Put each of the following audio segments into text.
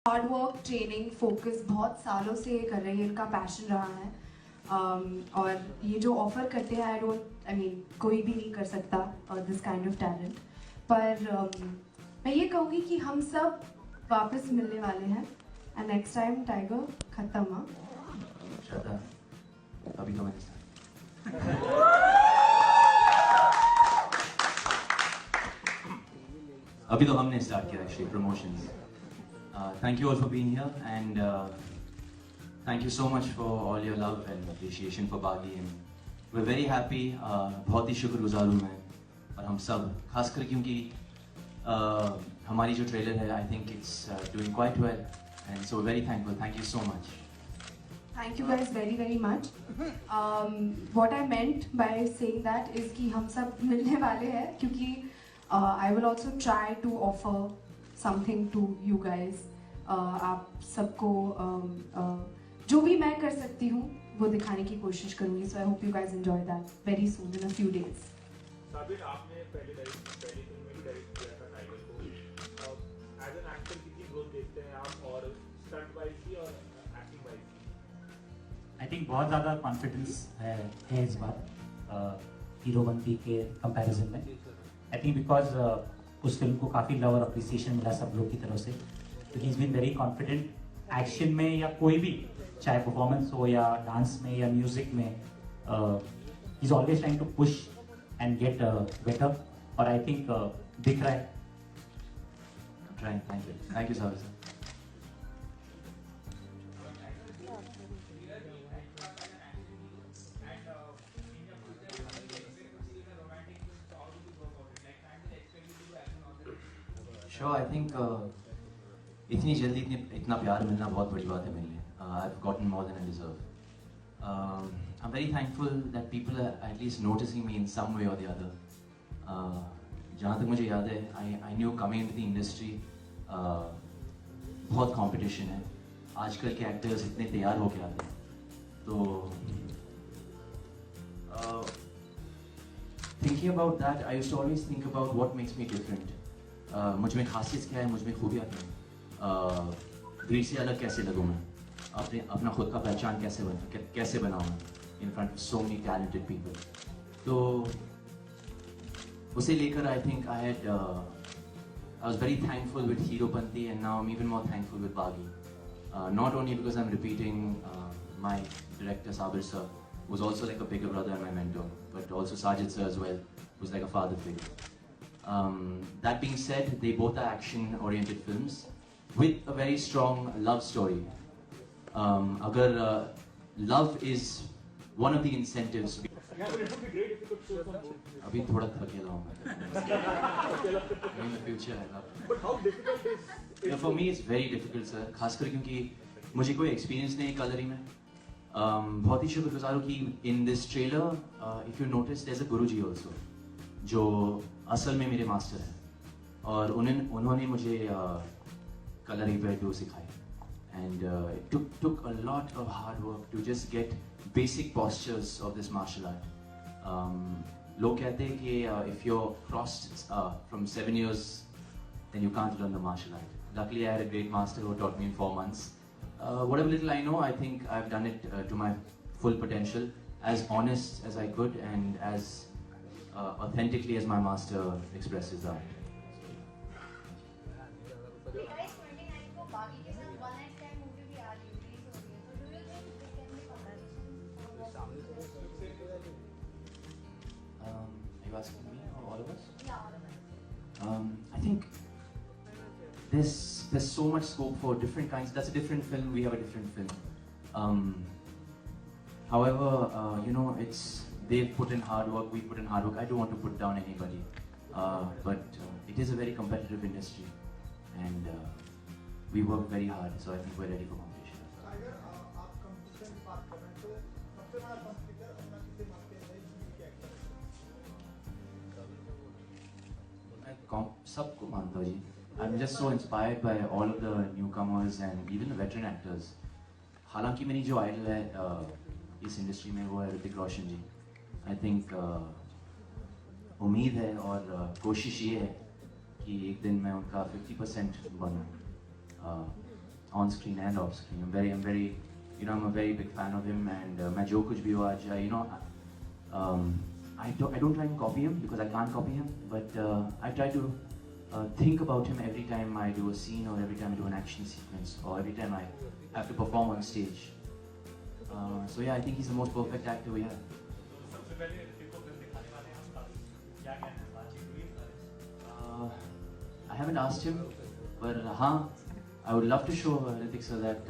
Hard work training focus बहुत सालों से कर रही है, इनका पैशन रहा है। और ये जो ऑफर करते हैं आई मीन कोई भी नहीं कर सकता दिस काइंड ऑफ टैलेंट। पर मैं ये कहूँगी कि हम सब वापस मिलने वाले हैं एंड नेक्स्ट टाइम टाइगर खत्म। हाँ, श्रद्धा, अभी तो मैंने अभी तो हमने स्टार्ट किया actually promotions. Thank you all for being here and thank you so much for all your love and appreciation for Baaghi and we are very happy. बहुत ही शुक्रगुजार हूँ मैं और हम सब, खासकर क्योंकि हमारी जो ट्रेलर है I think it's doing quite well and so very thankful. Thank you so much. thank you guys very much. What I meant by saying that is कि हम सब मिलने वाले हैं क्योंकि I will also try to offer something to you guys. आप सबको जो भी मैं कर सकती हूँ वो दिखाने की कोशिश करूँगी. So I hope you guys enjoy that very soon in a few days. Sabir, आपने पहली फिल्म में भी डायरेक्ट किया था टाइगर को। एज एन एक्टर कितनी ग्रोथ देखते हैं आप, और स्टंट वाइज की और एक्टिंग वाइज की? आई थिंक बहुत ज़्यादा कॉन्फिडेंस है इस बार हीरोपंती के कंपैरिजन में। आई थिंक बिकॉज उस फिल्म को काफ़ी लव और अप्रिसिएशन मिला सब लोग की तरफ से, तो he is been very confident action में या कोई भी, चाहे परफॉर्मेंस हो या डांस में या म्यूजिक में। He is always trying to push and get better, और आई थिंक दिख रहा है। Thank you sir. Sure, I think इतनी जल्दी इतना प्यार मिलना बहुत बड़ी बात है मेरे लिए. I've gotten more than I deserve. I'm very thankful that people are at least noticing me in some way or the other. जहाँ तक मुझे याद है, I knew coming into the industry बहुत competition है. आजकल के actors इतने तैयार होके आते हैं, तो thinking about that, I used to always think about what makes me different. मुझ में खासियत क्या है, मुझ में खूबियाँ क्या हैं, भीड़ से अलग कैसे लगूँ मैं, अपना खुद का पहचान कैसे बनाऊँ in front of so many talented people. तो उसे लेकर I think I was very thankful with Heropanti, and now I'm even more thankful with Bagi. Not only because I'm repeating my director Sabir sir, who's also like a bigger brother and my mentor, but also Sajid sir as well, who's like a father figure. That being said, they both are action-oriented films with a very strong love story. Agar love is one of the incentives. Yeah, but it would be great if you could show some more. अभी थोड़ा थकेला हूँ मैं. In the future, I love. But how difficult is Yeah, for me it's very difficult sir, खासकर क्योंकि मुझे कोई experience नहीं है कलरी में. बहुत ही शुक्रगुजार हूँ कि in this trailer, if you notice, there's a Guruji also, जो असल में मेरे मास्टर हैं, और उन्होंने मुझे कलरी पे डू सिखाई. And it took a lot of hard work to just get basic postures of this martial art. लोग कहते हैं कि if you're crossed from 7 years, then you can't learn the martial art. Luckily, I had a great master who taught me in 4 months. Whatever little I know, I think I've done it to my full potential, as honest as I could and as authentically as my master expresses that. Guys, 29 को बागी के साथ one night stand movie भी आ रही है, release हो रही है, so do you think there can be comparison? Are you asking me or all of us? Yeah, all of us. I think there's so much scope for different kinds. That's a different film. We have a different film. However, you know, they've put in hard work. We put in hard work. I don't want to put down anybody, but it is a very competitive industry, and we work very hard. So I think we're ready for competition. अगर आप competition की बात कर रहे हैं तो सबसे बड़ा कॉम्पिटिटर अपना किसे मानते हैं भाई क्या एक्टर मैं सबको मानता हूँ जी. I'm just so inspired by all of the newcomers and even the veteran actors. हालांकि मेरी जो आइडल है इस इंडस्ट्री में वो है ऋतिक रोशन जी. आई थिंक उम्मीद है और कोशिश ये है कि एक दिन मैं उनका 50% बनूं. on screen and off screen. I'm very, you know, I'm a very big fan of him, and मैं जो कुछ भी हो आज, you know, I don't try and copy him because I can't copy him, but I try to think about him every time I do a scene or every time I do an action sequence or every time I have to perform on stage. So yeah, I think he's the most perfect actor we have. सबसे पहले ऋतिक को film दिखाने वाले हैं हम काफी क्या कहना है बातचीत हुई इस बारे में? I haven't asked him, but हाँ, I would love to show Hrithik sir that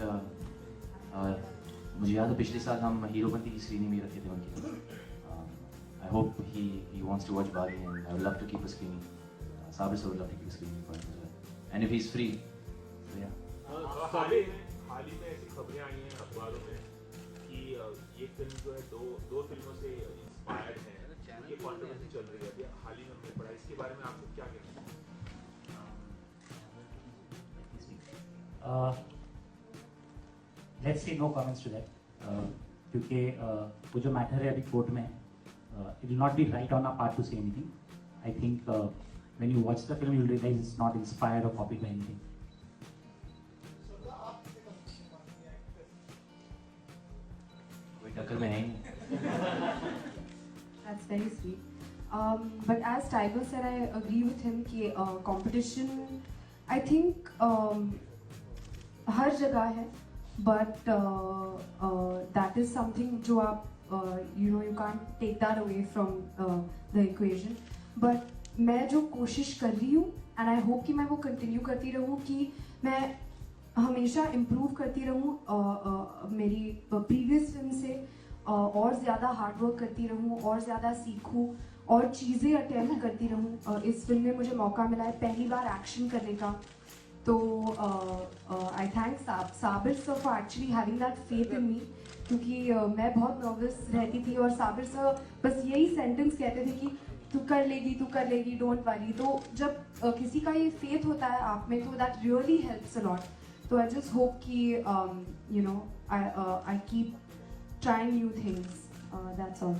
मुझे याद है पिछले साल हम हीरोपंती की स्क्रीनिंग भी रखे थे उनकी. I hope he wants to watch Bali, and I would love to keep a screening. Sabir sir would love to keep a screening for him as well. And if he's free, so yeah. हाल ही में ऐसी खबरें आई हैं अखबारों में कि ये film जो है दो फिल्मों से इंस्पायर्ड है. ये कंट्रोवर्सी चल रही है अभी हाल ही में हमने पढ़ा. इसके बारे में आपको क्या कहना है? Let's say no comments to that. क्योंकि वो जो मैटर है अभी कोर्ट में है, it will not be right on our part to say anything. I think when you watch the film, you'll realize it's not inspired or copied by anything. श्रद्धा, आप किसे competition मानती हैं एक्ट्रेस? कोई टक्कर में है ही नहीं. That's very sweet. But as Tiger said, I agree with him कि competition, I think हर जगह है, but that is something जो आप you can't take that away from the equation. But मैं जो कोशिश कर रही हूँ, and I hope कि मैं वो continue करती रहूँ, कि मैं हमेशा improve करती रहूँ मेरी previous film से, और ज़्यादा hard work करती रहूँ, और ज़्यादा सीखूँ, और चीज़ें attempt करती रहूँ. इस film में मुझे मौका मिला है पहली बार action करने का, तो I thank Sabir sir for actually having that faith in me, क्योंकि मैं बहुत नर्वस रहती थी और साबिर सर बस यही सेंटेंस कहते थे कि तू कर लेगी, डोंट वरी. तो जब किसी का ये फेथ होता है आप में, तो that really helps a lot. तो आई जस्ट होप कि I keep trying new things. That's all.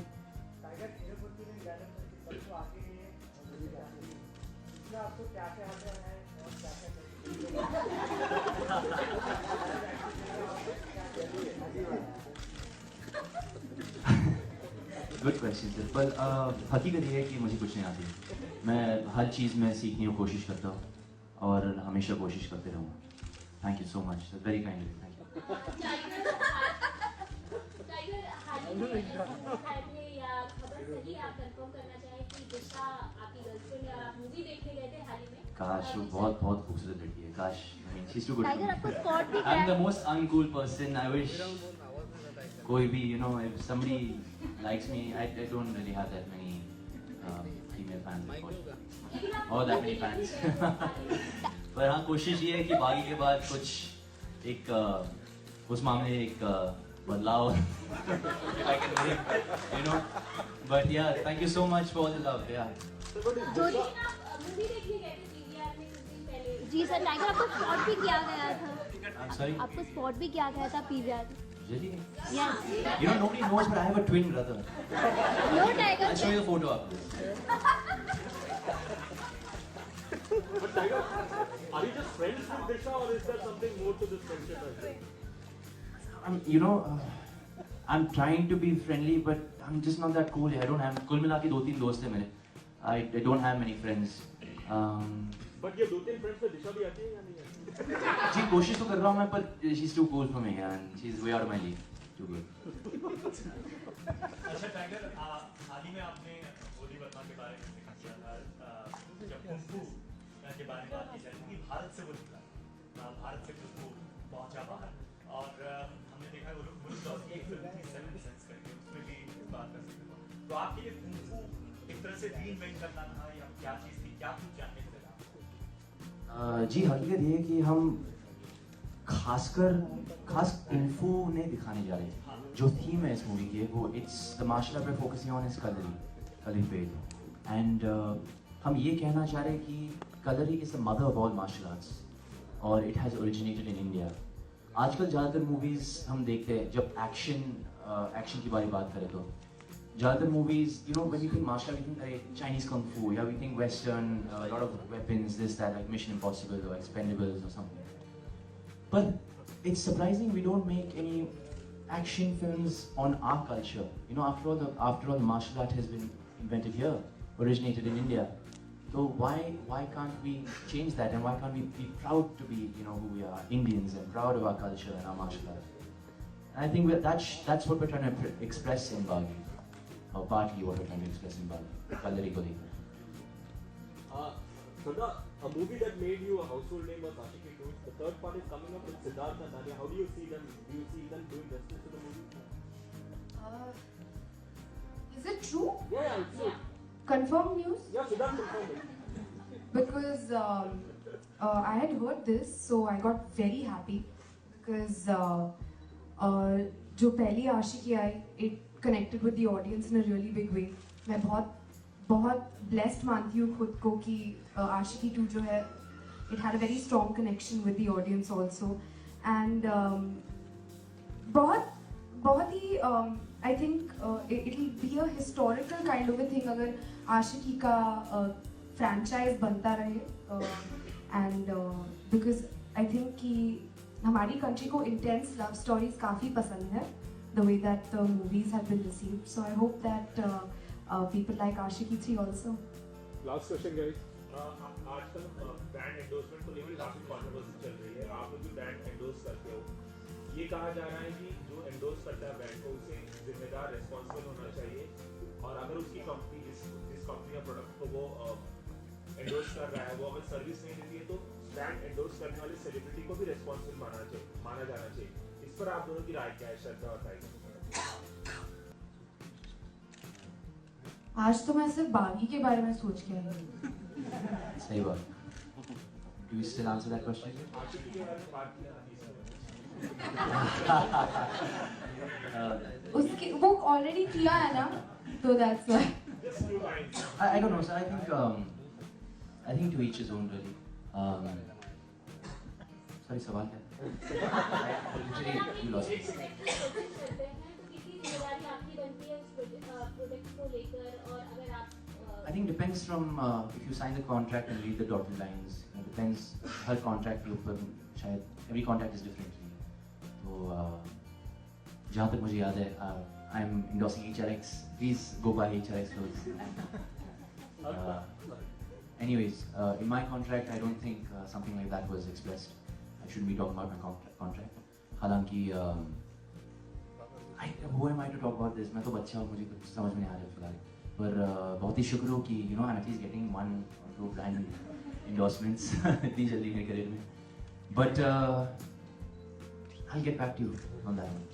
Tiger Heropanti ने गार्डन में सबको आगे इसमें आपको क्या क्या आता है और क्या क्या गुड क्वेश्चन सर. पर हकीकत ये है कि मुझे कुछ नहीं आती. मैं हर चीज़ में सीखने की कोशिश करता हूँ और हमेशा कोशिश करते रहूँगा. Thank you so much sir, very kindly. Thank you. Tiger हाल में या खबर सही आप कंफर्म करना चाहें कि दिशा आपकी गर्लफ्रेंड है और आप मूवी देखने गए थे हाल ही में? काश वो बहुत खूबसूरत लड़की है. काश, I mean, she's too good for tiger आपको me. स्पॉट भी I'm the most uncool person. I wish कोई भी, you know, if somebody likes me, I don't really have that many female fans, unfortunately, or that many fans. पर हाँ, कोशिश ये है कि बागी के बाद कुछ एक उस मामले एक बदलाव I can make, you know. But yeah, thank you so much for all the love. Yeah. जो आप मूवी देखने गए थे पीवीआर में कुछ दिन पहले. जी सर, टाइगर आपको स्पॉट भी किया गया था. I'm sorry. आपको स्पॉट भी किया गया था PVR. Really? Yes. You know, nobody knows, but I have a twin brother. No tiger. I'll show you the photo after this. But Tiger, are you just friends with Disha or is there something more to this friendship as well? I'm trying to be friendly, but I'm just not that cool. I don't have. कुल मिला के 2-3 दोस्त हैं मेरे. I don't have many friends. But ये 2-3 friends में दिशा भी आती है या नहीं आती? जी कोशिश तो कर रहा हूँ मैं, पर she's too cool for me and she's way out of my league. Too good. अच्छा टाइगर, हाल ही में आपने बोली वर्मा के बारे में लिखा किया था. जब कुंफू के बारे में बात की जाती थी, भारत से वो निकला, भारत से कुंफू पहुंचा बाहर, और हमने देखा वो लोग एक फिल्म थी 7 सेंस करके, उसमें भी इस बात कर सकते थे. तो आपके लिए कुंफू एक तरह से रीइन्वेंट करना था या क्या चीज़ थी, क्या कुछ जानने को मिला? जी हकीकत ये है कि हम खास कुंफू ने दिखाने जा रहे हैं. जो थीम है इस मूवी की, वो it's the martial art focusing on is Kalari पेड. एंड हम ये कहना चाह रहे हैं कि Kalari is the mother of all martial arts और it has originated in India. आजकल ज़्यादातर मूवीज़ हम देखते हैं, जब एक्शन की बात करें तो ज़्यादातर movies, you know, when we think martial art, we think Chinese kung fu, yeah, we think Western, a lot of weapons, this, that, like Mission Impossible or Expendables or something. But it's surprising we don't make any action films on our culture. You know, after all, the martial art has been invented here, originated in India. So why can't we change that, and why can't we be proud to be, you know, who we are, Indians, and proud of our culture and our martial art? And I think that's what we're trying to express in Bagi, or partly what we're trying to express in Bagi, Kallari Kodi. Shraddha, a movie that made you a household name was Ashiki 2. The third part is coming up with Siddharth and Tanya. How do you see them? Do you see them doing justice to the movie? Is it true? Yeah, it's true. Confirmed news? Yeah, Siddharth confirmed it. Because I had heard this, so I got very happy because जो पहली आशिकी आई, it connected with the audience in a really big way. मैं बहुत blessed मानती हूँ खुद को कि आशिकी 2 जो है, it had a very strong connection with the audience also, and बहुत ही I think it'll be a historical kind of a thing अगर आशिकी का franchise बनता रहे, and because I think कि हमारी country को intense love stories काफी पसंद है, the way that the movies have been received. So I hope that people like Ashiki 3 also. Last question guys, आजकल ब्रांड एंडोर्समेंट को लेकर काफी कंट्रोवर्सी चल रही है. आप लोग भी ब्रांड एंडोर्स करते हो. ये कहा जा रहा है कि जो एंडोर्स करता है ब्रांड को, उसे जिम्मेदार रिस्पॉन्सिबल होना चाहिए, और अगर उसकी कंपनी जिस कंपनी का प्रोडक्ट को वो एंडोर्स कर रहा है, वो अगर सर्विस नहीं देती है, तो ब्रांड एंडोर्स करने वाले सेलिब्रिटी को भी रिस्पॉन्सिबल माना जाना चाहिए. इस पर आप दोनों की राय क्या है, श्रद्धा और टाइगर? आज तो मैं सिर्फ बागी के बारे में सोच के आई हूँ. सही बात. Do you still answer that question? आशिकी के बारे में बात किया उसके वो ऑलरेडी किया है ना, तो that's why. Just few lines. I don't know, sir. I think to each his own, really. Sorry, सवाल क्या? Literally, you lost me. करते हैं तो कितनी जिम्मेदारी आपकी बनती है उस प्रोडक्ट को लेकर, और अगर आप I think depends from if you sign the contract and read the dotted lines. It depends. Her contract के ऊपर शायद every contract is different. तो जहाँ तक मुझे याद है, I'm endorsing HRX. Please go buy HRX clothes. Anyways, in my contract, I don't think something like that was expressed. I shouldn't be talking about my contract. हालांकि who am I to talk about this? मैं तो बच्चा हूँ, मुझे कुछ समझ में नहीं आ रहा फिलहाल. पर बहुत ही शुक्र हो कि I'm at least getting 1 or 2 brand endorsements इतनी जल्दी मेरे करियर में. But I'll get back to you on that one.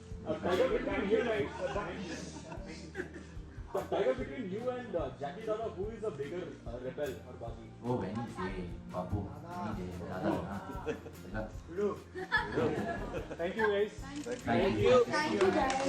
Tiger, between you and Jackie Dada, who is a bigger rebel or Bagi? Oh, when they, Babu, Thank you guys. Thank you. Thank you guys.